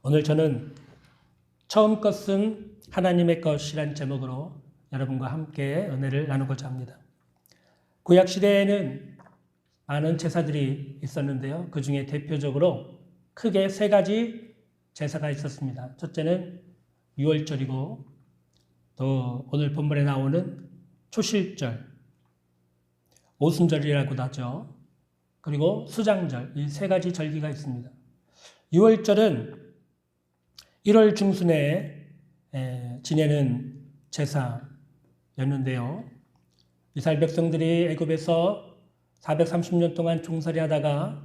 오늘 저는 처음 것은 하나님의 것이란 제목으로 여러분과 함께 은혜를 나누고자 합니다. 구약시대에는 많은 제사들이 있었는데요. 그 중에 대표적으로 크게 세 가지 제사가 있었습니다. 첫째는 유월절이고 또 오늘 본문에 나오는 초실절, 오순절이라고도 하죠. 그리고 수장절, 이 세 가지 절기가 있습니다. 유월절은 1월 중순에 지내는 제사였는데요. 이스라엘 백성들이 애굽에서 430년 동안 종살이 하다가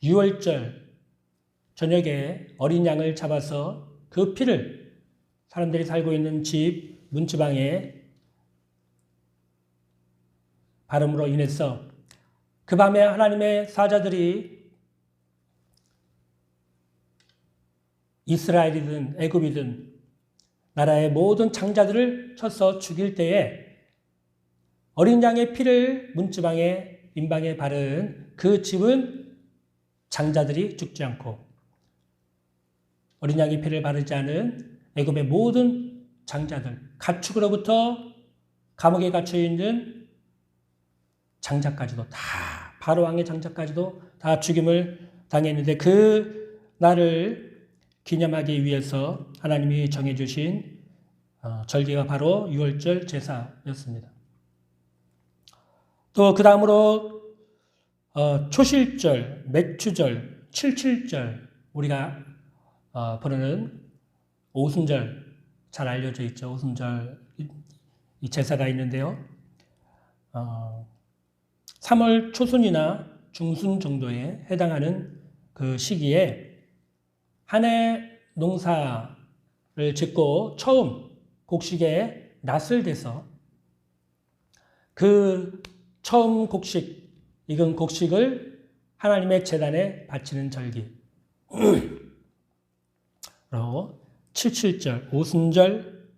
6월절 저녁에 어린 양을 잡아서 그 피를 사람들이 살고 있는 집 문지방에 바름으로 인해서 그 밤에 하나님의 사자들이 이스라엘이든 애굽이든 나라의 모든 장자들을 쳐서 죽일 때에 어린 양의 피를 문지방에 임방에 바른 그 집은 장자들이 죽지 않고 어린 양의 피를 바르지 않은 애굽의 모든 장자들, 가축으로부터 감옥에 갇혀 있는 장자까지도 다 바로 왕의 장자까지도 다 죽임을 당했는데 그 날을 기념하기 위해서 하나님이 정해주신 절기가 바로 유월절 제사였습니다. 또 그 다음으로 초실절, 맥추절, 칠칠절, 우리가 부르는 오순절, 잘 알려져 있죠. 오순절 이 제사가 있는데요. 3월 초순이나 중순 정도에 해당하는 그 시기에 한 해 농사를 짓고 처음 곡식에 낫을 대서 그 처음 익은 곡식을 하나님의 제단에 바치는 절기. 그리고 칠칠절, 오순절,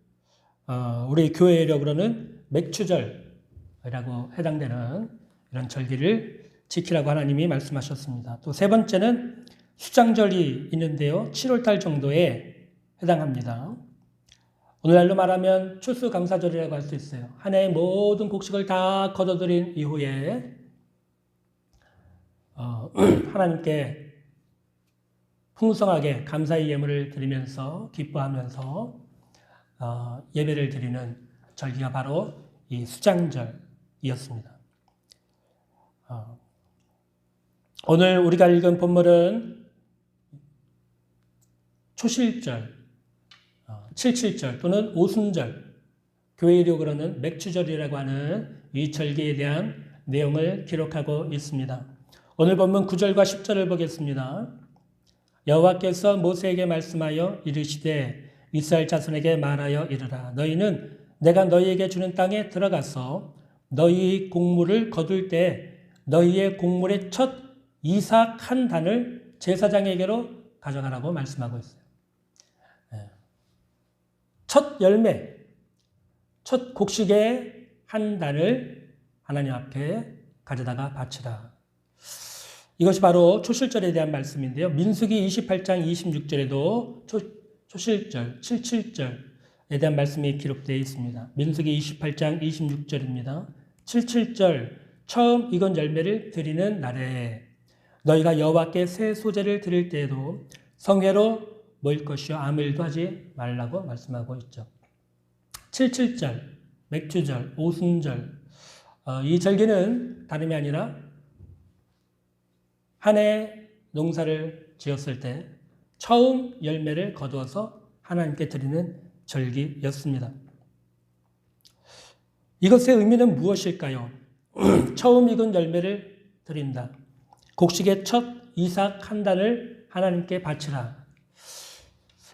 우리 교회력으로는 맥추절이라고 해당되는 이런 절기를 지키라고 하나님이 말씀하셨습니다. 또 세 번째는 수장절이 있는데요. 7월달 정도에 해당합니다. 오늘날로 말하면 추수감사절이라고 할 수 있어요. 한 해의 모든 곡식을 다 거둬들인 이후에 하나님께 풍성하게 감사의 예물을 드리면서 기뻐하면서 예배를 드리는 절기가 바로 이 수장절이었습니다. 오늘 우리가 읽은 본문은 초실절, 칠칠절 또는 오순절, 교회력으로는 맥추절이라고 하는 이 절기에 대한 내용을 기록하고 있습니다. 오늘 본문 9절과 10절을 보겠습니다. 여호와께서 모세에게 말씀하여 이르시되 이스라엘 자손에게 말하여 이르라. 너희는 내가 너희에게 주는 땅에 들어가서 너희 곡물을 거둘 때 너희의 곡물의 첫 이삭 한 단을 제사장에게로 가져가라고 말씀하고 있어요. 첫 열매, 첫 곡식의 한 단을 하나님 앞에 가져다가 바치라. 이것이 바로 초실절에 대한 말씀인데요. 민수기 28장 26절에도 초실절, 칠칠절에 대한 말씀이 기록되어 있습니다. 민수기 28장 26절입니다. 칠칠절, 처음 익은 열매를 드리는 날에 너희가 여호와께 새 소재를 드릴 때에도 성회로 모일 것이요 아무 일도 하지 말라고 말씀하고 있죠. 칠칠절, 맥추절, 오순절, 이 절기는 다름이 아니라 한 해 농사를 지었을 때 처음 열매를 거두어서 하나님께 드리는 절기였습니다. 이것의 의미는 무엇일까요? 처음 익은 열매를 드린다. 곡식의 첫 이삭 한 단을 하나님께 바치라.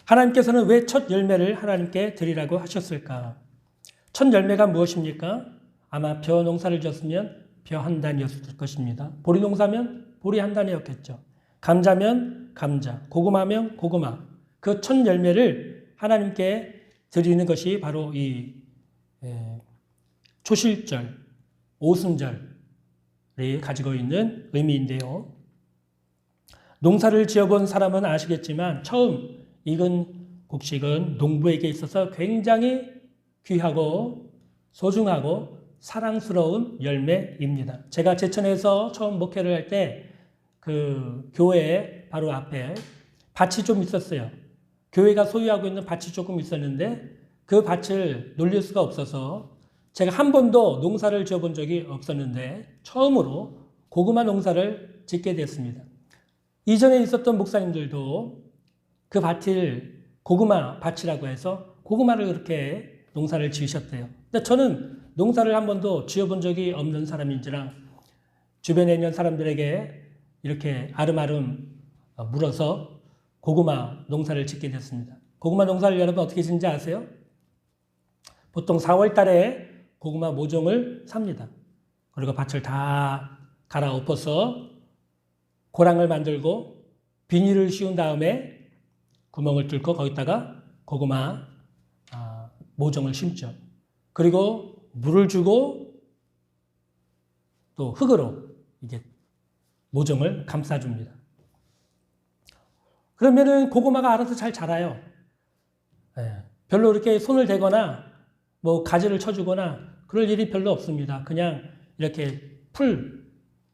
하나님께서는 왜 첫 열매를 하나님께 드리라고 하셨을까? 첫 열매가 무엇입니까? 아마 벼 농사를 지었으면 벼 한 단이었을 것입니다. 보리 농사면 보리 한 단이었겠죠. 감자면 감자, 고구마면 고구마. 그 첫 열매를 하나님께 드리는 것이 바로 이 초실절, 오순절이 가지고 있는 의미인데요. 농사를 지어본 사람은 아시겠지만 처음 익은 곡식은 농부에게 있어서 굉장히 귀하고 소중하고 사랑스러운 열매입니다. 제가 제천에서 처음 목회를 할 때 그 교회 바로 앞에 밭이 좀 있었어요. 교회가 소유하고 있는 밭이 조금 있었는데 그 밭을 놀릴 수가 없어서 제가 한 번도 농사를 지어본 적이 없었는데 처음으로 고구마 농사를 짓게 됐습니다. 이전에 있었던 목사님들도 그 밭을 고구마 밭이라고 해서 고구마를 그렇게 농사를 지으셨대요. 근데 저는 농사를 한 번도 지어본 적이 없는 사람인지라 주변에 있는 사람들에게 이렇게 아름아름 물어서 고구마 농사를 짓게 됐습니다. 고구마 농사를 여러분 어떻게 짓는지 아세요? 보통 4월 달에 고구마 모종을 삽니다. 그리고 밭을 다 갈아엎어서 고랑을 만들고 비닐을 씌운 다음에 구멍을 뚫고 거기다가 고구마 모종을 심죠. 그리고 물을 주고 또 흙으로 이제 모종을 감싸줍니다. 그러면은 고구마가 알아서 잘 자라요. 별로 이렇게 손을 대거나 뭐 가지를 쳐주거나 그럴 일이 별로 없습니다. 그냥 이렇게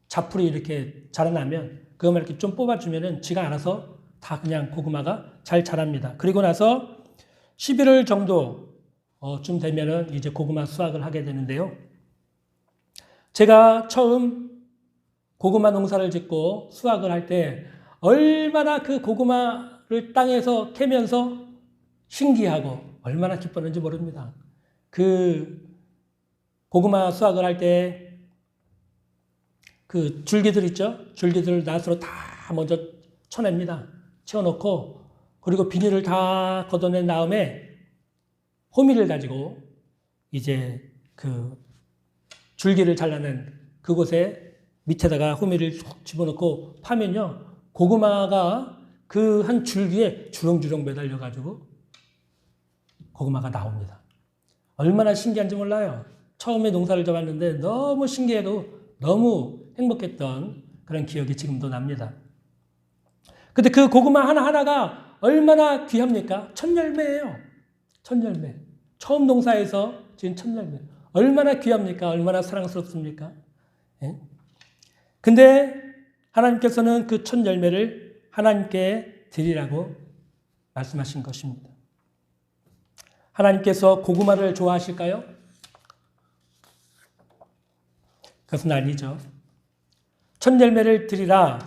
잡풀이 이렇게 자라나면 그것만 이렇게 좀 뽑아주면은 지가 알아서 다 그냥 고구마가 잘 자랍니다. 그리고 나서 11월 정도쯤 되면은 이제 고구마 수확을 하게 되는데요. 제가 처음 고구마 농사를 짓고 수확을 할 때 얼마나 그 고구마를 땅에서 캐면서 신기하고 얼마나 기뻤는지 모릅니다. 그 고구마 수확을 할 때 그 줄기들 있죠? 줄기들을 낫으로 다 먼저 쳐냅니다. 채워놓고 그리고 비닐을 다 걷어낸 다음에 호미를 가지고 이제 그 줄기를 잘라낸 그곳에 밑에다가 호미를 쏙 집어넣고 파면요. 고구마가 그 한 줄기에 주렁주렁 매달려가지고 고구마가 나옵니다. 얼마나 신기한지 몰라요. 처음에 농사를 져봤는데 너무 신기해도 너무 행복했던 그런 기억이 지금도 납니다. 근데 그 고구마 하나하나가 얼마나 귀합니까? 첫 열매예요. 첫 열매. 처음 농사에서 지은 첫 열매. 얼마나 귀합니까? 얼마나 사랑스럽습니까? 예? 근데 하나님께서는 그 첫 열매를 하나님께 드리라고 말씀하신 것입니다. 하나님께서 고구마를 좋아하실까요? 그것은 아니죠. 첫 열매를 드리라.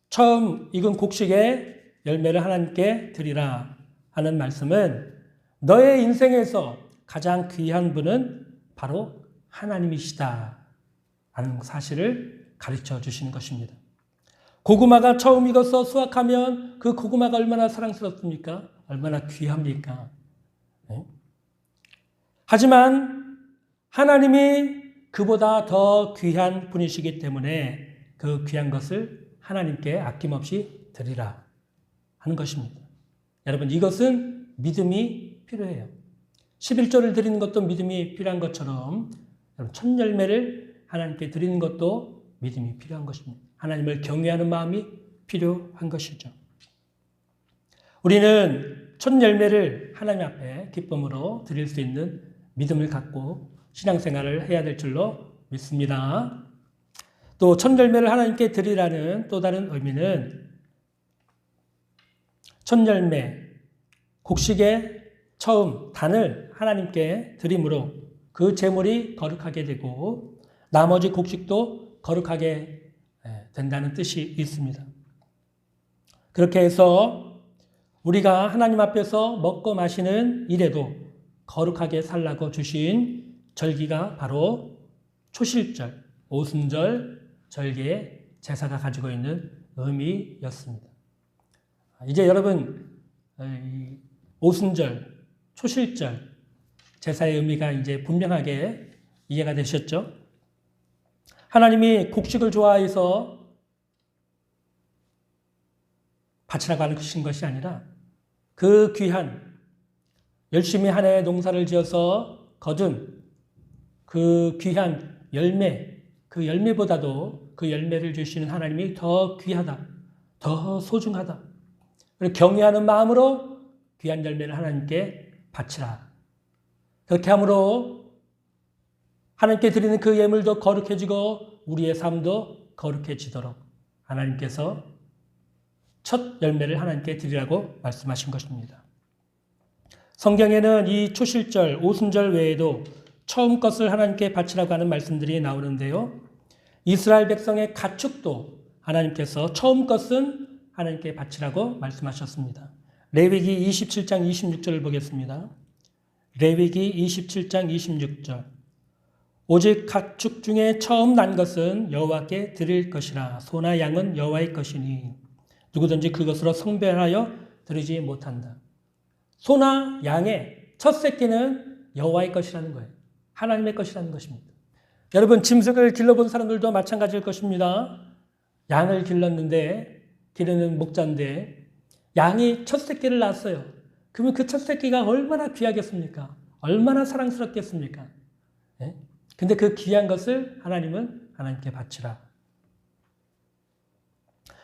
처음 익은 곡식의 열매를 하나님께 드리라 하는 말씀은 너의 인생에서 가장 귀한 분은 바로 하나님이시다 하는 사실을 가르쳐 주시는 것입니다. 고구마가 처음 익어서 수확하면 그 고구마가 얼마나 사랑스럽습니까? 얼마나 귀합니까? 네? 하지만 하나님이 그보다 더 귀한 분이시기 때문에 그 귀한 것을 하나님께 아낌없이 드리라 하는 것입니다. 여러분, 이것은 믿음이 필요해요. 11조를 드리는 것도 믿음이 필요한 것처럼 첫 열매를 하나님께 드리는 것도 믿음이 필요한 것입니다. 하나님을 경외하는 마음이 필요한 것이죠. 우리는 첫 열매를 하나님 앞에 기쁨으로 드릴 수 있는 믿음을 갖고 신앙생활을 해야 될 줄로 믿습니다. 또 첫 열매를 하나님께 드리라는 또 다른 의미는 첫 열매, 곡식의 처음 단을 하나님께 드림으로 그 제물이 거룩하게 되고 나머지 곡식도 거룩하게 된다는 뜻이 있습니다. 그렇게 해서 우리가 하나님 앞에서 먹고 마시는 일에도 거룩하게 살라고 주신 절기가 바로 초실절, 오순절 절기의 제사가 가지고 있는 의미였습니다. 이제 여러분 오순절, 초실절 제사의 의미가 이제 분명하게 이해가 되셨죠? 하나님이 곡식을 좋아해서 바치라고 하신 것이 아니라 그 귀한 열심히 한 해 농사를 지어서 거둔 그 귀한 열매, 그 열매보다도 그 열매를 주시는 하나님이 더 귀하다, 더 소중하다. 경외하는 마음으로 귀한 열매를 하나님께 바치라. 그렇게 함으로 하나님께 드리는 그 예물도 거룩해지고 우리의 삶도 거룩해지도록 하나님께서 첫 열매를 하나님께 드리라고 말씀하신 것입니다. 성경에는 이 초실절, 오순절 외에도 처음 것을 하나님께 바치라고 하는 말씀들이 나오는데요. 이스라엘 백성의 가축도 하나님께서 처음 것은 하나님께 바치라고 말씀하셨습니다. 레위기 27장 26절을 보겠습니다. 레위기 27장 26절. 오직 가축 중에 처음 난 것은 여호와께 드릴 것이라. 소나 양은 여호와의 것이니 누구든지 그것으로 성별하여 드리지 못한다. 소나 양의 첫 새끼는 여호와의 것이라는 거예요. 하나님의 것이라는 것입니다. 여러분, 짐승을 길러본 사람들도 마찬가지일 것입니다. 양을 기르는 목자인데 양이 첫 새끼를 낳았어요. 그러면 그 첫 새끼가 얼마나 귀하겠습니까? 얼마나 사랑스럽겠습니까? 네? 근데 그 귀한 것을 하나님께 바치라.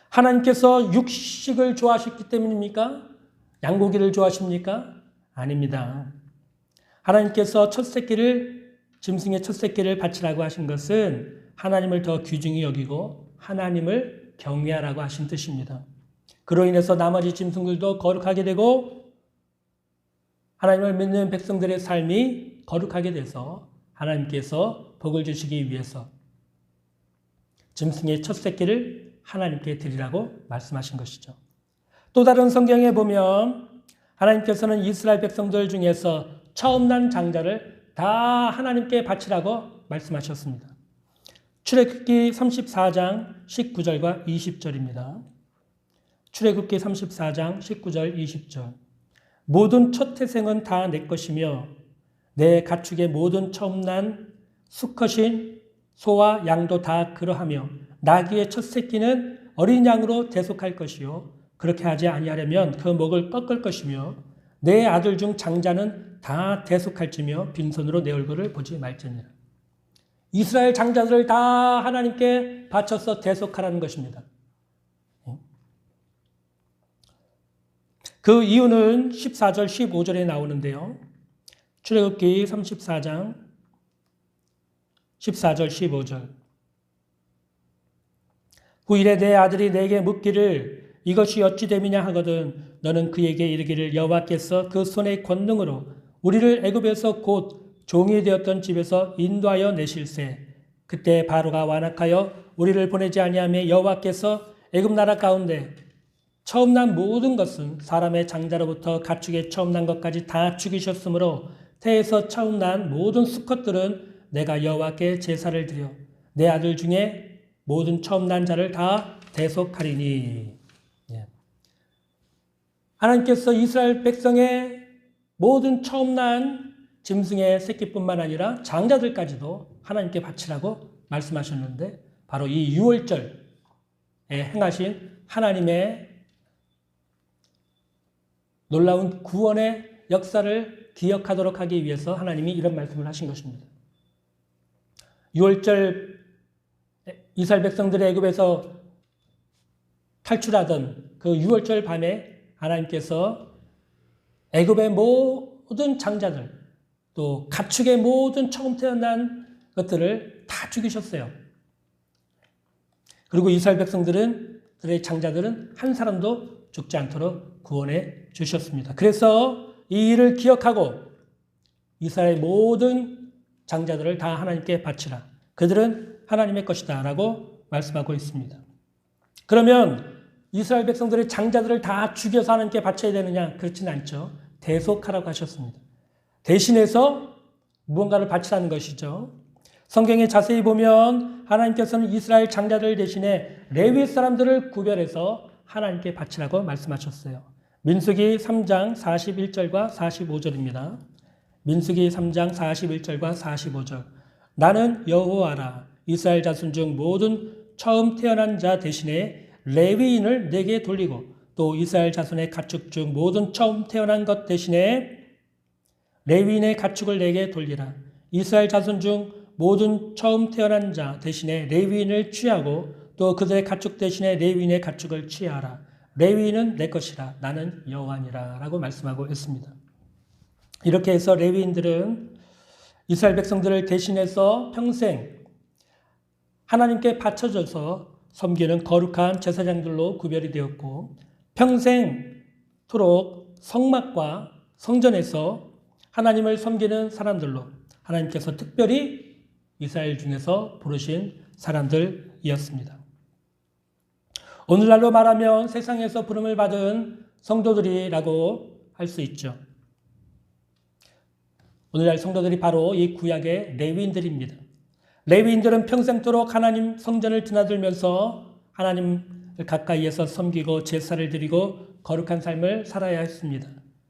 하나님께서 육식을 좋아하셨기 때문입니까? 양고기를 좋아하십니까? 아닙니다. 하나님께서 짐승의 첫 새끼를 바치라고 하신 것은 하나님을 더 귀중히 여기고 하나님을 경외하라고 하신 뜻입니다. 그로 인해서 나머지 짐승들도 거룩하게 되고 하나님을 믿는 백성들의 삶이 거룩하게 돼서 하나님께서 복을 주시기 위해서 짐승의 첫 새끼를 하나님께 드리라고 말씀하신 것이죠. 또 다른 성경에 보면 하나님께서는 이스라엘 백성들 중에서 처음 난 장자를 다 하나님께 바치라고 말씀하셨습니다. 출애굽기 34장 19절과 20절입니다. 출애굽기 34장 19절 20절. 모든 첫 태생은 다 내 것이며 내 가축의 모든 처음 난 수컷인 소와 양도 다 그러하며 나귀의 첫 새끼는 어린 양으로 대속할 것이요 그렇게 하지 아니하려면 그 목을 꺾을 것이며 내 아들 중 장자는 다 대속할지며 빈손으로 내 얼굴을 보지 말지니라. 이스라엘 장자들을 다 하나님께 바쳐서 대속하라는 것입니다. 그 이유는 14절, 15절에 나오는데요. 출애굽기 34장 14절, 15절. 후일에 내 아들이 내게 묻기를 이것이 어찌 됨이냐 하거든 너는 그에게 이르기를 여호와께서 그 손의 권능으로 우리를 애굽에서 곧 종이 되었던 집에서 인도하여 내실세. 그때 바로가 완악하여 우리를 보내지 아니하며 여호와께서 애굽 나라 가운데 처음 난 모든 것은 사람의 장자로부터 가축의 처음 난 것까지 다 죽이셨으므로 태에서 처음 난 모든 수컷들은 내가 여호와께 제사를 드려 내 아들 중에 모든 처음 난 자를 다 대속하리니. 하나님께서 이스라엘 백성의 모든 처음 난 짐승의 새끼뿐만 아니라 장자들까지도 하나님께 바치라고 말씀하셨는데 바로 이 유월절에 행하신 하나님의 놀라운 구원의 역사를 기억하도록 하기 위해서 하나님이 이런 말씀을 하신 것입니다. 유월절 이스라엘 백성들의 애굽에서 탈출하던 그 유월절 밤에 하나님께서 애굽의 모든 장자들 또 가축의 모든 처음 태어난 것들을 다 죽이셨어요. 그리고 이스라엘 백성들의 장자들은 한 사람도 죽지 않도록 구원해 주셨습니다. 그래서 이 일을 기억하고 이스라엘 모든 장자들을 다 하나님께 바치라. 그들은 하나님의 것이다 라고 말씀하고 있습니다. 그러면 이스라엘 백성들의 장자들을 다 죽여서 하나님께 바쳐야 되느냐? 그렇지는 않죠. 대속하라고 하셨습니다. 대신해서 무언가를 바치라는 것이죠. 성경에 자세히 보면 하나님께서는 이스라엘 장자들 대신에 레위 사람들을 구별해서 하나님께 바치라고 말씀하셨어요. 민수기 3장 41절과 45절입니다. 민수기 3장 41절과 45절. 나는 여호와라. 이스라엘 자손 중 모든 처음 태어난 자 대신에 레위인을 내게 돌리고 또 이스라엘 자손의 가축 중 모든 처음 태어난 것 대신에 레위인의 가축을 내게 돌리라. 이스라엘 자손 중 모든 처음 태어난 자 대신에 레위인을 취하고 또 그들의 가축 대신에 레위인의 가축을 취하라. 레위인은 내 것이라. 나는 여호와니라. 라고 말씀하고 있습니다. 이렇게 해서 레위인들은 이스라엘 백성들을 대신해서 평생 하나님께 바쳐져서 섬기는 거룩한 제사장들로 구별이 되었고 평생토록 성막과 성전에서 하나님을 섬기는 사람들로 하나님께서 특별히 이스라엘 중에서 부르신 사람들이었습니다. 오늘날로 말하면 세상에서 부름을 받은 성도들이라고 할 수 있죠. 오늘날 성도들이 바로 이 구약의 레위인들입니다. 레위인들은 평생토록 하나님 성전을 드나들면서 하나님을 가까이에서 섬기고 제사를 드리고 거룩한 삶을 살아야 했습니다.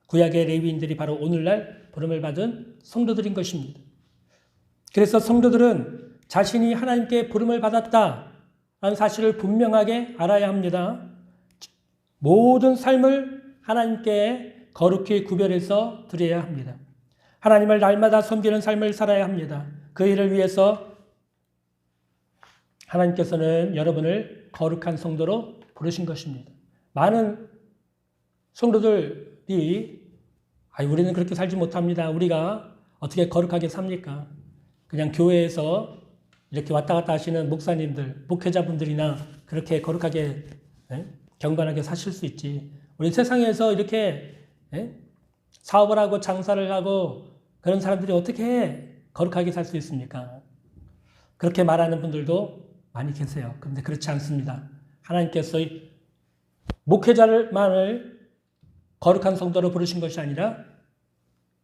구약의 레위인들이 바로 오늘날 부름을 받은 성도들인 것입니다. 그래서 성도들은 자신이 하나님께 부름을 받았다는 사실을 분명하게 알아야 합니다. 모든 삶을 하나님께 거룩히 구별해서 드려야 합니다. 하나님을 날마다 섬기는 삶을 살아야 합니다. 그 일을 위해서 하나님께서는 여러분을 거룩한 성도로 부르신 것입니다. 많은 성도들이 우리는 그렇게 살지 못합니다. 우리가 어떻게 거룩하게 삽니까? 그냥 교회에서 이렇게 왔다 갔다 하시는 목사님들, 목회자분들이나 그렇게 거룩하게 경건하게 사실 수 있지. 우리 세상에서 이렇게 사업을 하고 장사를 하고 그런 사람들이 어떻게 거룩하게 살 수 있습니까? 그렇게 말하는 분들도 많이 계세요. 그런데 그렇지 않습니다. 하나님께서 목회자만을 거룩한 성도로 부르신 것이 아니라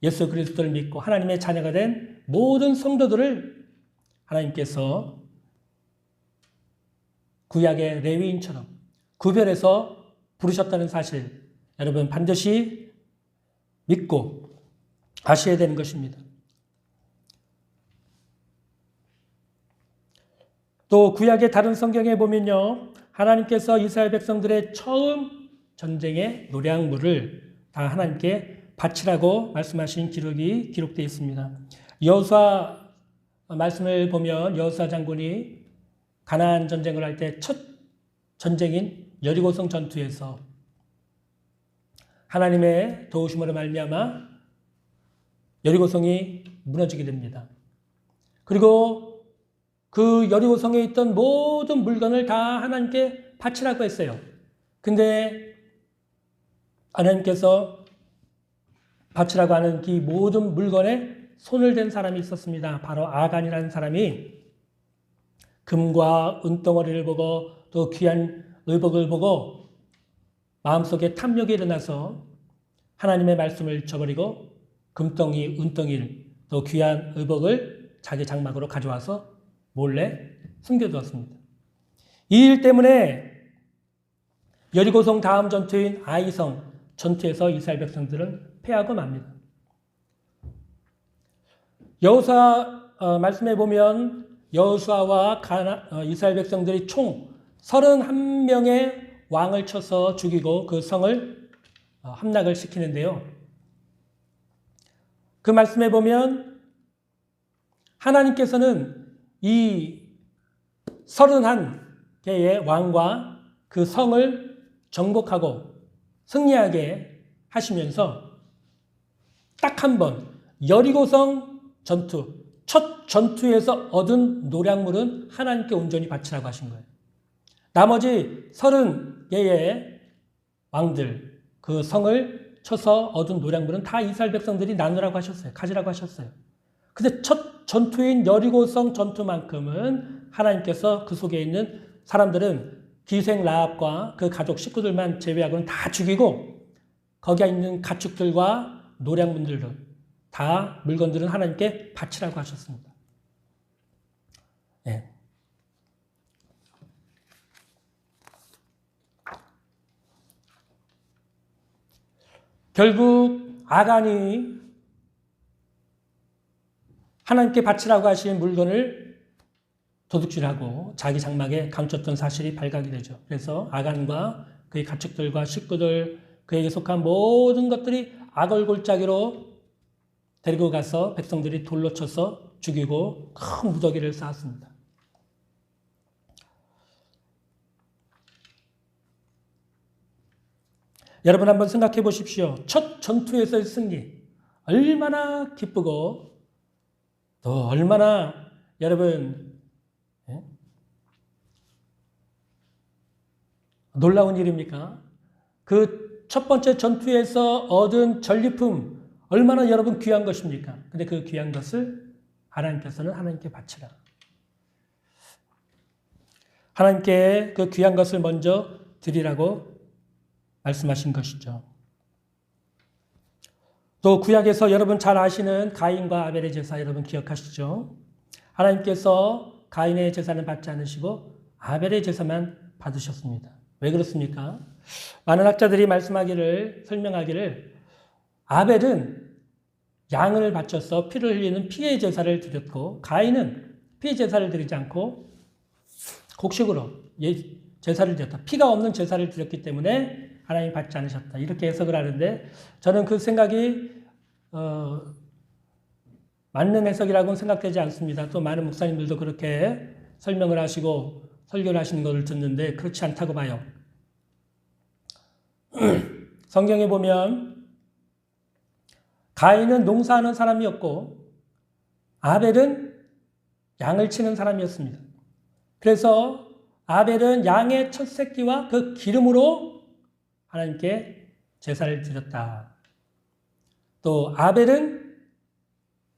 예수 그리스도를 믿고 하나님의 자녀가 된 모든 성도들을 하나님께서 구약의 레위인처럼 구별해서 부르셨다는 사실 여러분 반드시 믿고 아셔야 되는 것입니다. 또 구약의 다른 성경에 보면요. 하나님께서 이스라엘 백성들의 처음 전쟁의 노량물을 다 하나님께 바치라고 말씀하신 기록이 기록되어 있습니다. 여호수아 말씀을 보면 여호수아 장군이 가나안 전쟁을 할 때 첫 전쟁인 여리고성 전투에서 하나님의 도우심으로 말미암아 여리고성이 무너지게 됩니다. 그리고 그 여리고성에 있던 모든 물건을 다 하나님께 바치라고 했어요. 근데 하나님께서 바치라고 하는 이 모든 물건에 손을 댄 사람이 있었습니다. 바로 아간이라는 사람이 금과 은덩어리를 보고 또 귀한 의복을 보고 마음속에 탐욕이 일어나서 하나님의 말씀을 저버리고 금덩이, 은덩이를 또 귀한 의복을 자기 장막으로 가져와서 몰래 숨겨두었습니다. 이 일 때문에 여리고성 다음 전투인 아이성 전투에서 이스라엘 백성들은 패하고 맙니다. 여호수아 말씀에 보면 여호수아와 이스라엘 백성들이 총 31명의 왕을 쳐서 죽이고 그 성을 함락을 시키는데요. 그 말씀에 보면 하나님께서는 이 31개의 왕과 그 성을 정복하고 승리하게 하시면서 딱 한 번 여리고성 전투, 첫 전투에서 얻은 노량물은 하나님께 온전히 바치라고 하신 거예요. 나머지 30개의 왕들, 그 성을 쳐서 얻은 노량물은 다 이스라엘 백성들이 나누라고 하셨어요. 가지라고 하셨어요. 근데 첫 전투인 여리고성 전투만큼은 하나님께서 그 속에 있는 사람들은 기생 라합과 그 가족 식구들만 제외하고는 다 죽이고 거기에 있는 가축들과 노량물들을 다 물건들은 하나님께 바치라고 하셨습니다. 네. 결국 아간이 하나님께 바치라고 하신 물건을 도둑질하고 자기 장막에 감췄던 사실이 발각이 되죠. 그래서 아간과 그의 가축들과 식구들, 그에게 속한 모든 것들이 악얼골짜기로 데리고 가서 백성들이 돌로 쳐서 죽이고 큰 무더기를 쌓았습니다. 여러분 한번 생각해 보십시오. 첫 전투에서의 승리. 얼마나 기쁘고 또 얼마나 여러분 놀라운 일입니까? 그 첫 번째 전투에서 얻은 전리품 얼마나 여러분 귀한 것입니까? 근데 그 귀한 것을 하나님께서는 하나님께 바치라. 하나님께 그 귀한 것을 먼저 드리라고 말씀하신 것이죠. 또 구약에서 여러분 잘 아시는 가인과 아벨의 제사 여러분 기억하시죠? 하나님께서 가인의 제사는 받지 않으시고 아벨의 제사만 받으셨습니다. 왜 그렇습니까? 많은 학자들이 설명하기를 아벨은 양을 바쳐서 피를 흘리는 피의 제사를 드렸고 가인은 피의 제사를 드리지 않고 곡식으로 제사를 드렸다. 피가 없는 제사를 드렸기 때문에 하나님이 받지 않으셨다. 이렇게 해석을 하는데 저는 그 생각이 맞는 해석이라고는 생각되지 않습니다. 또 많은 목사님들도 그렇게 설명을 하시고 설교를 하시는 것을 듣는데 그렇지 않다고 봐요. 성경에 보면 가인은 농사하는 사람이었고 아벨은 양을 치는 사람이었습니다. 그래서 아벨은 양의 첫 새끼와 그 기름으로 하나님께 제사를 드렸다. 또 아벨은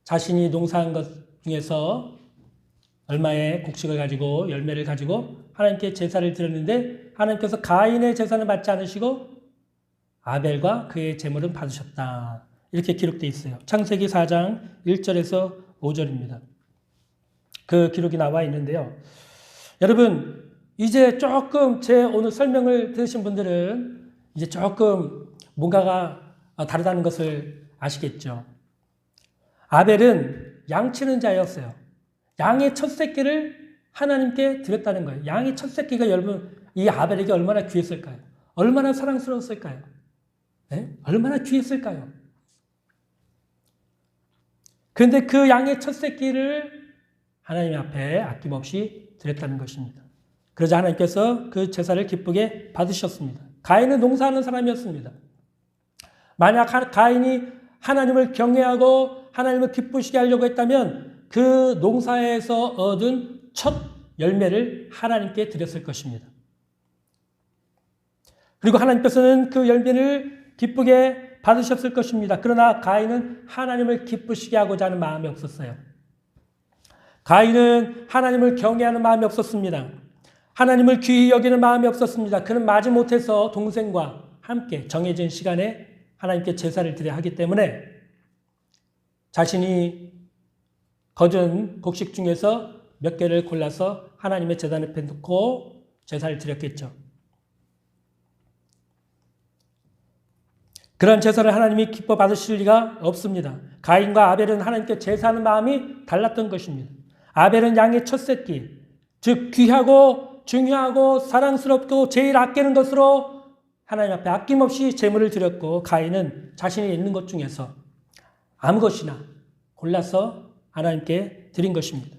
자신이 농사한 것 중에서 얼마의 곡식을 가지고 열매를 가지고 하나님께 제사를 드렸는데 하나님께서 가인의 제사는 받지 않으시고 아벨과 그의 제물은 받으셨다. 이렇게 기록되어 있어요. 창세기 4장 1절에서 5절입니다. 그 기록이 나와 있는데요. 여러분 이제 조금 제 오늘 설명을 들으신 분들은 이제 조금 뭔가가 다르다는 것을 아시겠죠. 아벨은 양치는 자였어요. 양의 첫 새끼를 하나님께 드렸다는 거예요. 양의 첫 새끼가 여러분 이 아벨에게 얼마나 귀했을까요? 얼마나 사랑스러웠을까요? 네? 얼마나 귀했을까요? 그런데 그 양의 첫 새끼를 하나님 앞에 아낌없이 드렸다는 것입니다. 그러자 하나님께서 그 제사를 기쁘게 받으셨습니다. 가인은 농사하는 사람이었습니다. 만약 가인이 하나님을 경외하고 하나님을 기쁘시게 하려고 했다면 그 농사에서 얻은 첫 열매를 하나님께 드렸을 것입니다. 그리고 하나님께서는 그 열매를 기쁘게 받으셨을 것입니다. 그러나 가인은 하나님을 기쁘시게 하고자 하는 마음이 없었어요. 가인은 하나님을 경외하는 마음이 없었습니다. 하나님을 귀히 여기는 마음이 없었습니다. 그는 마지못해서 동생과 함께 정해진 시간에 하나님께 제사를 드려야 하기 때문에 자신이 거둔 곡식 중에서 몇 개를 골라서 하나님의 제단 앞에 놓고 제사를 드렸겠죠. 그런 제사를 하나님이 기뻐 받으실 리가 없습니다. 가인과 아벨은 하나님께 제사하는 마음이 달랐던 것입니다. 아벨은 양의 첫 새끼, 즉 귀하고 중요하고 사랑스럽고 제일 아끼는 것으로 하나님 앞에 아낌없이 제물을 드렸고 가인은 자신이 있는 것 중에서 아무 것이나 골라서 하나님께 드린 것입니다.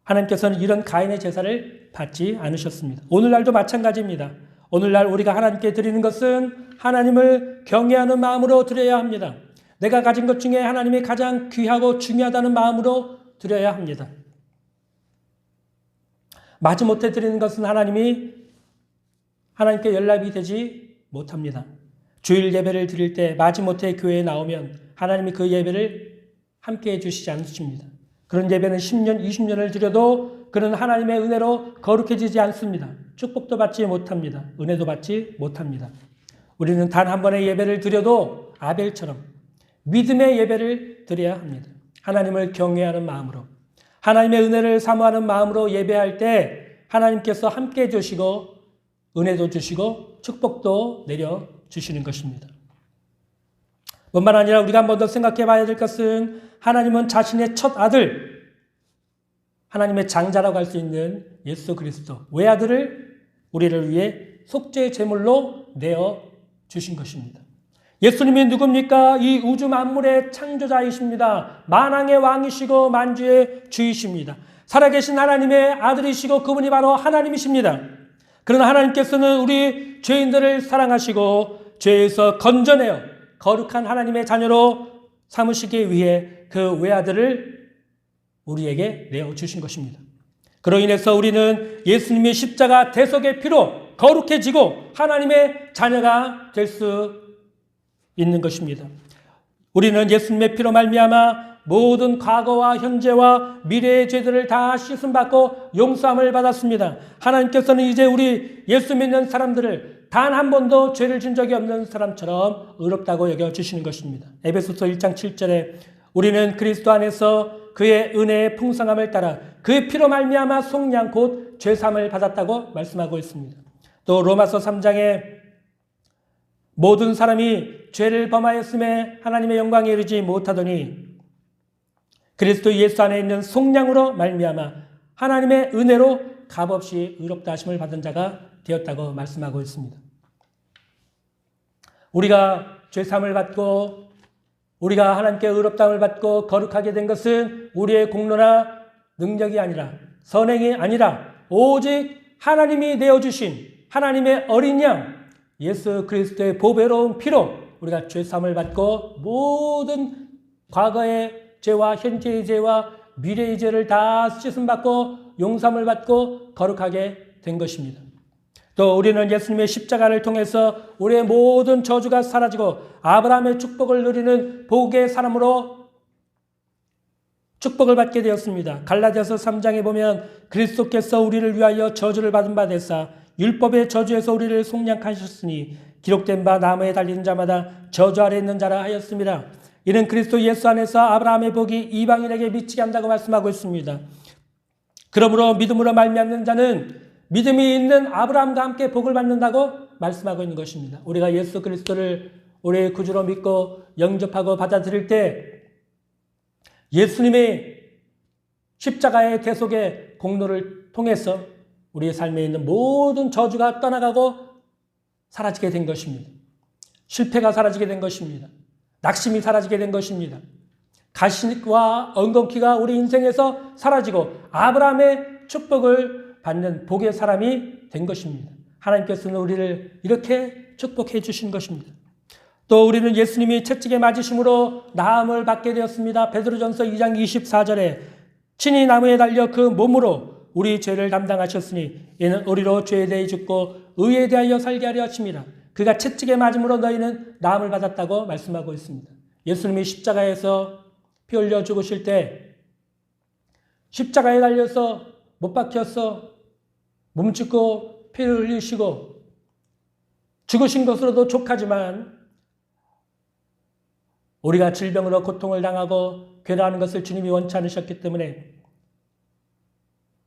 하나님께서는 이런 가인의 제사를 받지 않으셨습니다. 오늘날도 마찬가지입니다. 오늘날 우리가 하나님께 드리는 것은 하나님을 경외하는 마음으로 드려야 합니다. 내가 가진 것 중에 하나님이 가장 귀하고 중요하다는 마음으로 드려야 합니다. 마지못해 드리는 것은 하나님께 연락이 되지 못합니다. 주일 예배를 드릴 때 마지못해 교회에 나오면 하나님이 그 예배를 함께 해주시지 않으십니다. 그런 예배는 10년, 20년을 드려도 그는 하나님의 은혜로 거룩해지지 않습니다. 축복도 받지 못합니다. 은혜도 받지 못합니다. 우리는 단 한 번의 예배를 드려도 아벨처럼 믿음의 예배를 드려야 합니다. 하나님을 경외하는 마음으로, 하나님의 은혜를 사모하는 마음으로 예배할 때 하나님께서 함께 해주시고 은혜도 주시고 축복도 내려주시는 것입니다. 뿐만 아니라 우리가 한 번 더 생각해 봐야 될 것은 하나님은 자신의 첫 아들, 하나님의 장자라고 할 수 있는 예수 그리스도 외아들을 우리를 위해 속죄 제물로 내어주신 것입니다. 예수님이 누굽니까? 이 우주 만물의 창조자이십니다. 만왕의 왕이시고 만주의 주이십니다. 살아계신 하나님의 아들이시고 그분이 바로 하나님이십니다. 그러나 하나님께서는 우리 죄인들을 사랑하시고 죄에서 건져내어 거룩한 하나님의 자녀로 삼으시기 위해 그 외아들을 우리에게 내어주신 것입니다. 그로 인해서 우리는 예수님의 십자가 대속의 피로 거룩해지고 하나님의 자녀가 될 수 있는 것입니다. 우리는 예수님의 피로 말미암아 모든 과거와 현재와 미래의 죄들을 다 씻음받고 용서함을 받았습니다. 하나님께서는 이제 우리 예수 믿는 사람들을 단 한 번도 죄를 진 적이 없는 사람처럼 의롭다고 여겨주시는 것입니다. 에베소서 1장 7절에 우리는 그리스도 안에서 그의 은혜의 풍성함을 따라 그의 피로 말미암아 속량 곧 죄사함을 받았다고 말씀하고 있습니다. 또 로마서 3장에 모든 사람이 죄를 범하였음에 하나님의 영광에 이르지 못하더니 그리스도 예수 안에 있는 속량으로 말미암아 하나님의 은혜로 값없이 의롭다 하심을 받은 자가 되었다고 말씀하고 있습니다. 우리가 죄사함을 받고 우리가 하나님께 의롭다함을 받고 거룩하게 된 것은 우리의 공로나 능력이 아니라 선행이 아니라 오직 하나님이 내어주신 하나님의 어린 양 예수 그리스도의 보배로운 피로 우리가 죄사함을 받고 모든 과거의 죄와 현재의 죄와 미래의 죄를 다 씻음받고 용서함을 받고 거룩하게 된 것입니다. 또 우리는 예수님의 십자가를 통해서 우리의 모든 저주가 사라지고 아브라함의 축복을 누리는 복의 사람으로 축복을 받게 되었습니다. 갈라디아서 3장에 보면 그리스도께서 우리를 위하여 저주를 받은 바 되사 율법의 저주에서 우리를 속량하셨으니 기록된 바 나무에 달리는 자마다 저주 아래 있는 자라 하였습니다. 이는 그리스도 예수 안에서 아브라함의 복이 이방인에게 미치게 한다고 말씀하고 있습니다. 그러므로 믿음으로 말미암는 자는 믿음이 있는 아브라함과 함께 복을 받는다고 말씀하고 있는 것입니다. 우리가 예수 그리스도를 우리의 구주로 믿고 영접하고 받아들일 때 예수님의 십자가의 대속의 공로를 통해서 우리의 삶에 있는 모든 저주가 떠나가고 사라지게 된 것입니다. 실패가 사라지게 된 것입니다. 낙심이 사라지게 된 것입니다. 가시와 엉겅퀴가 우리 인생에서 사라지고 아브라함의 축복을 받는 복의 사람이 된 것입니다. 하나님께서는 우리를 이렇게 축복해 주신 것입니다. 또 우리는 예수님이 채찍에 맞으심으로 나음을 받게 되었습니다. 베드로전서 2장 24절에 친히 나무에 달려 그 몸으로 우리 죄를 담당하셨으니 이는 우리로 죄에 대해 죽고 의에 대하여 살게 하려 하심이라. 그가 채찍에 맞음으로 너희는 나음을 받았다고 말씀하고 있습니다. 예수님이 십자가에서 피 흘려 죽으실 때 십자가에 달려서 못 박혀서 몸짓고 피를 흘리시고 죽으신 것으로도 족하지만 우리가 질병으로 고통을 당하고 괴로워하는 것을 주님이 원치 않으셨기 때문에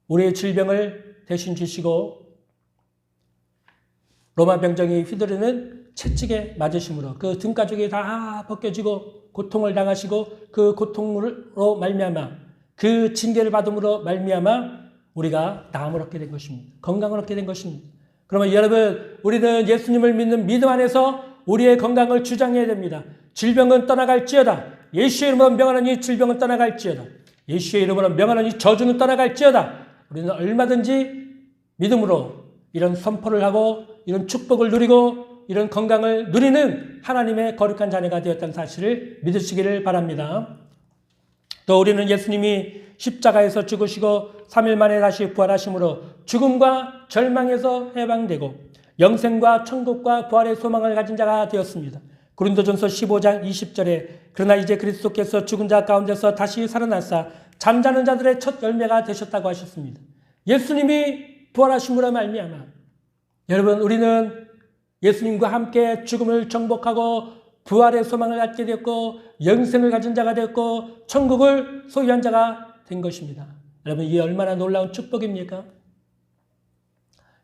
우리의 질병을 대신 지시고 로마 병정이 휘두르는 채찍에 맞으심으로 그 등가죽이 다 벗겨지고 고통을 당하시고 그 고통으로 말미암아 그 징계를 받음으로 말미암아 우리가 나음을 얻게 된 것입니다. 건강을 얻게 된 것입니다. 그러면 여러분 우리는 예수님을 믿는 믿음 안에서 우리의 건강을 주장해야 됩니다. 질병은 떠나갈지어다. 예수의 이름으로 명하는 이 질병은 떠나갈지어다. 예수의 이름으로 명하는 이 저주는 떠나갈지어다. 우리는 얼마든지 믿음으로 이런 선포를 하고 이런 축복을 누리고 이런 건강을 누리는 하나님의 거룩한 자녀가 되었다는 사실을 믿으시기를 바랍니다. 또 우리는 예수님이 십자가에서 죽으시고 3일 만에 다시 부활하심으로 죽음과 절망에서 해방되고 영생과 천국과 부활의 소망을 가진 자가 되었습니다. 고린도전서 15장 20절에 그러나 이제 그리스도께서 죽은 자 가운데서 다시 살아나사 잠자는 자들의 첫 열매가 되셨다고 하셨습니다. 예수님이 부활하심으로 말미암아 여러분 우리는 예수님과 함께 죽음을 정복하고 부활의 소망을 갖게 되었고 영생을 가진 자가 되었고 천국을 소유한 자가 된 것입니다. 여러분 이게 얼마나 놀라운 축복입니까?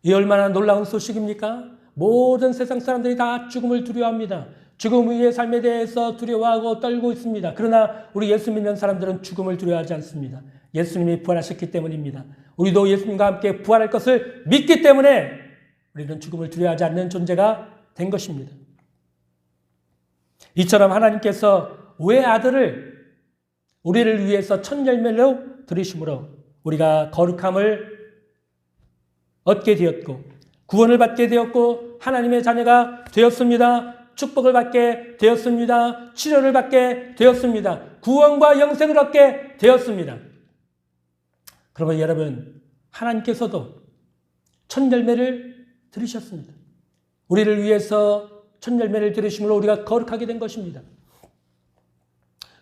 이 얼마나 놀라운 소식입니까? 모든 세상 사람들이 다 죽음을 두려워합니다. 죽음 위의 삶에 대해서 두려워하고 떨고 있습니다. 그러나 우리 예수 믿는 사람들은 죽음을 두려워하지 않습니다. 예수님이 부활하셨기 때문입니다. 우리도 예수님과 함께 부활할 것을 믿기 때문에 우리는 죽음을 두려워하지 않는 존재가 된 것입니다. 이처럼 하나님께서 외아들을 우리를 위해서 첫 열매로 들이심으로 우리가 거룩함을 얻게 되었고 구원을 받게 되었고 하나님의 자녀가 되었습니다. 축복을 받게 되었습니다. 치료를 받게 되었습니다. 구원과 영생을 얻게 되었습니다. 그러면 여러분, 하나님께서도 첫 열매를 들으셨습니다. 우리를 위해서 첫 열매를 들으심으로 우리가 거룩하게 된 것입니다.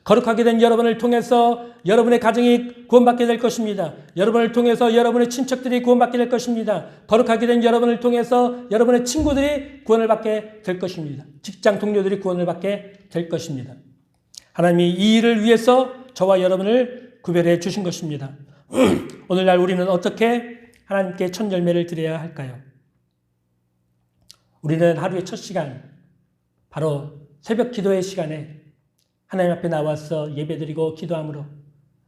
거룩하게 된 여러분을 통해서 여러분의 가정이 구원받게 될 것입니다. 여러분을 통해서 여러분의 친척들이 구원받게 될 것입니다. 거룩하게 된 여러분을 통해서 여러분의 친구들이 구원을 받게 될 것입니다. 직장 동료들이 구원을 받게 될 것입니다. 하나님이 이 일을 위해서 저와 여러분을 구별해 주신 것입니다. 오늘날 우리는 어떻게 하나님께 첫 열매를 드려야 할까요? 우리는 하루의 첫 시간, 바로 새벽 기도의 시간에 하나님 앞에 나와서 예배드리고 기도함으로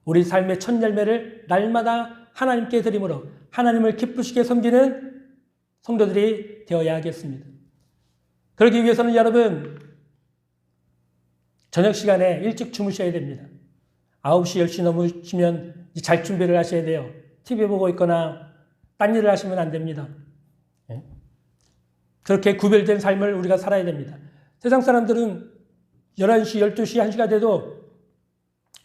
우리 삶의 첫 열매를 날마다 하나님께 드림으로 하나님을 기쁘시게 섬기는 성도들이 되어야 하겠습니다. 그러기 위해서는 여러분, 저녁 시간에 일찍 주무셔야 됩니다. 9시, 10시 넘으시면 잘 준비를 하셔야 돼요. TV 보고 있거나 딴 일을 하시면 안 됩니다. 그렇게 구별된 삶을 우리가 살아야 됩니다. 세상 사람들은 11시, 12시, 1시가 돼도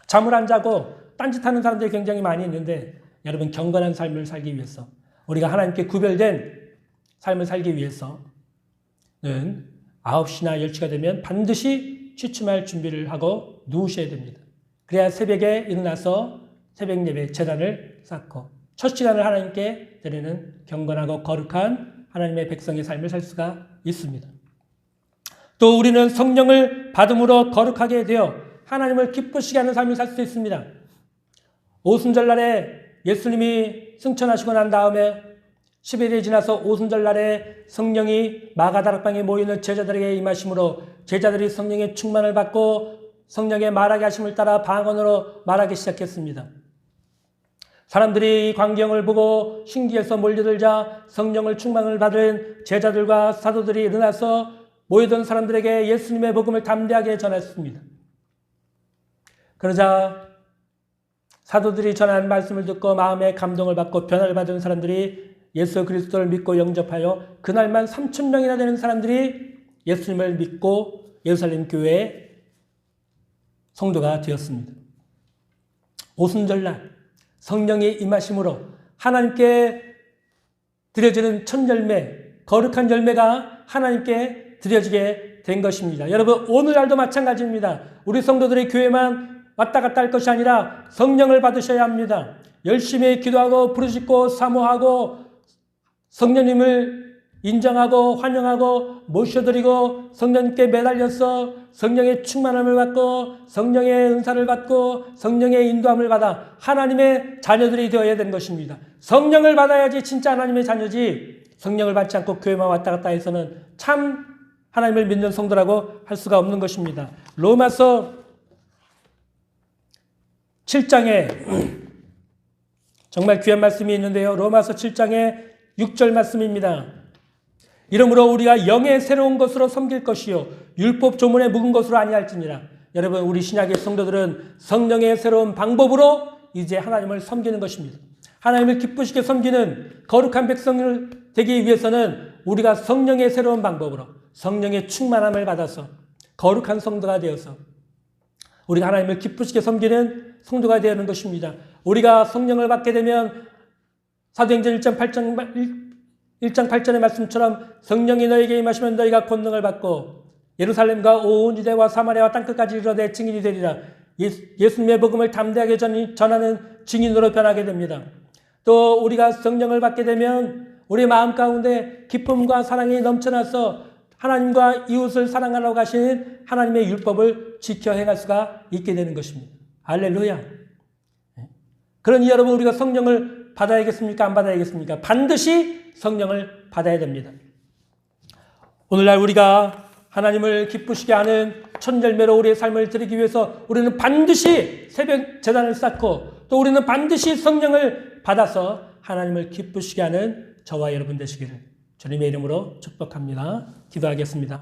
잠을 안 자고 딴짓하는 사람들이 굉장히 많이 있는데 여러분, 경건한 삶을 살기 위해서 우리가 하나님께 구별된 삶을 살기 위해서는 9시나 10시가 되면 반드시 취침할 준비를 하고 누우셔야 됩니다. 그래야 새벽에 일어나서 새벽 예배 제단을 쌓고 첫 시간을 하나님께 드리는 경건하고 거룩한 하나님의 백성의 삶을 살 수가 있습니다. 또 우리는 성령을 받음으로 거룩하게 되어 하나님을 기쁘시게 하는 삶을 살 수 있습니다. 오순절날에 예수님이 승천하시고 난 다음에 10일이 지나서 오순절날에 성령이 마가다락방에 모이는 제자들에게 임하심으로 제자들이 성령의 충만을 받고 성령의 말하게 하심을 따라 방언으로 말하기 시작했습니다. 사람들이 이 광경을 보고 신기해서 몰려들자 성령을 충만을 받은 제자들과 사도들이 일어나서 모이던 사람들에게 예수님의 복음을 담대하게 전했습니다. 그러자 사도들이 전한 말씀을 듣고 마음에 감동을 받고 변화를 받은 사람들이 예수 그리스도를 믿고 영접하여 그날만 3,000명이나 되는 사람들이 예수님을 믿고 예루살렘 교회의 성도가 되었습니다. 오순절날 성령이 임하심으로 하나님께 드려지는 첫 열매, 거룩한 열매가 하나님께 드려지게 된 것입니다. 여러분, 오늘날도 마찬가지입니다. 우리 성도들이 교회만 왔다 갔다 할 것이 아니라 성령을 받으셔야 합니다. 열심히 기도하고 부르짖고 사모하고 성령님을 인정하고 환영하고 모셔드리고 성령님께 매달려서 성령의 충만함을 받고 성령의 은사를 받고 성령의 인도함을 받아 하나님의 자녀들이 되어야 되는 것입니다. 성령을 받아야지 진짜 하나님의 자녀지, 성령을 받지 않고 교회만 왔다 갔다 해서는 참 하나님을 믿는 성도라고 할 수가 없는 것입니다. 로마서 7장에 정말 귀한 말씀이 있는데요. 로마서 7장에 6절 말씀입니다. 이러므로 우리가 영의 새로운 것으로 섬길 것이요 율법 조문에 묵은 것으로 아니할지니라. 여러분, 우리 신약의 성도들은 성령의 새로운 방법으로 이제 하나님을 섬기는 것입니다. 하나님을 기쁘시게 섬기는 거룩한 백성을 되기 위해서는 우리가 성령의 새로운 방법으로 성령의 충만함을 받아서 거룩한 성도가 되어서 우리가 하나님을 기쁘시게 섬기는 성도가 되는 것입니다. 우리가 성령을 받게 되면 사도행전 1장 8절의 말씀처럼 성령이 너에게 임하시면 너희가 권능을 받고 예루살렘과 온 유대와 사마리아와 땅끝까지 이르러 내 증인이 되리라. 예수님의 복음을 담대하게 전하는 증인으로 변하게 됩니다. 또 우리가 성령을 받게 되면 우리 마음 가운데 기쁨과 사랑이 넘쳐나서 하나님과 이웃을 사랑하라고 하신 하나님의 율법을 지켜 행할 수가 있게 되는 것입니다. 할렐루야. 그러니 여러분, 우리가 성령을 받아야겠습니까? 안 받아야겠습니까? 반드시 성령을 받아야 됩니다. 오늘날 우리가 하나님을 기쁘시게 하는 첫 열매로 우리의 삶을 드리기 위해서 우리는 반드시 새벽 제단을 쌓고 또 우리는 반드시 성령을 받아서 하나님을 기쁘시게 하는 저와 여러분 되시기를 주님의 이름으로 축복합니다. 기도하겠습니다.